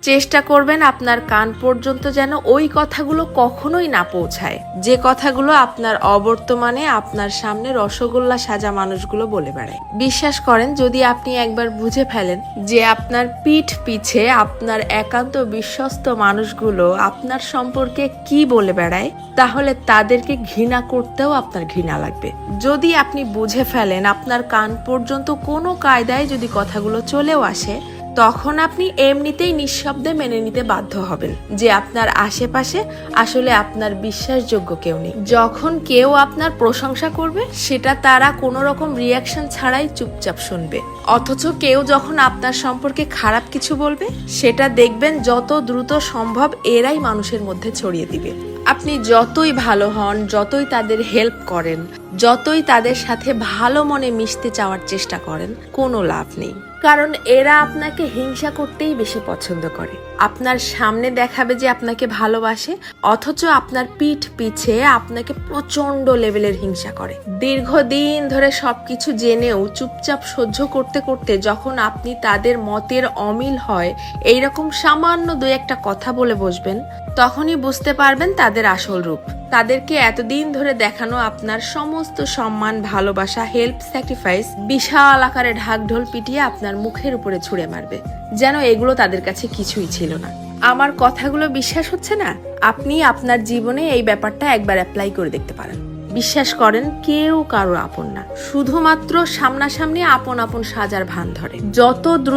চেষ্টা করবেন আপনার কান পর্যন্ত যেন ওই কথাগুলো কখনোই না পৌঁছায়, যে কথাগুলো আপনার অবর্তমানে আপনার সামনে রসগোল্লা সাজা মানুষগুলো বলে বেড়ায়। বিশ্বাস করেন, যদি আপনি একবার বুঝে ফেলেন যে আপনার পিঠ পিছে আপনার একান্ত বিশ্বস্ত মানুষগুলো আপনার সম্পর্কে কি বলে বেড়ায়, তাহলে তাদেরকে ঘৃণা করতেও আপনার ঘৃণা লাগবে। যদি আপনি বুঝে ফেলেন আপনার কান পর্যন্ত কোনো কায়দায় যদি কথাগুলো চলেও আসে, তখন আপনি এমনিতেই নিঃশব্দে মেনে নিতে বাধ্য হবেন যে আপনার আশেপাশে আসলে আপনার বিশ্বাসযোগ্য কেউ নেই। যখন কেউ আপনার প্রশংসা করবে, সেটা তারা কোনো রকম রিয়াকশন ছাড়াই চুপচাপ শুনবে। অথচ কেউ যখন আপনার সম্পর্কে খারাপ কিছু বলবে, সেটা দেখবেন যত দ্রুত সম্ভব এরাই মানুষের মধ্যে ছড়িয়ে দিবে। আপনি যতই ভালো হন, যতই তাদের হেল্প করেন, যতই তাদের সাথে ভালো মনে মিশতে চাওয়ার চেষ্টা করেন, কোনো লাভ নেই। কারণ এরা আপনাকে হিংসা করতেই বেশি পছন্দ করে। আপনার সামনে দেখাবে যে আপনাকে ভালোবাসে, অথচ আপনার পিঠ পিছে আপনাকে প্রচন্ড লেভেলের হিংসা করে। দীর্ঘদিন ধরে সবকিছু জেনেও চুপচাপ সহ্য করতে করতে যখন আপনি তাদের মতের অমিল হয় এইরকম সামান্য দুই একটা কথা বলে বসবেন, তখনই বুঝতে পারবেন তাদের আসল রূপ। তাদেরকে এতদিন ধরে দেখানো আপনার সমস্ত সম্মান, ভালোবাসা, হেল্প, স্যাক্রিফাইস বিশাল আকারে ঢাকঢোল পিটিয়ে আপনার মুখের উপরে ছুঁড়ে মারবে, যেন এগুলো তাদের কাছে কিছুই ছিল না। আমার কথাগুলো বিশ্বাস হচ্ছে না? আপনি আপনার জীবনে এই ব্যাপারটা একবার অ্যাপ্লাই করে দেখতে পারেন। বিশ্বাস করেন, কেউ কারো আপন না, শুধুমাত্র সামনাসামনি আপন আপন সাজার ভান ধরে। যত দ্রুত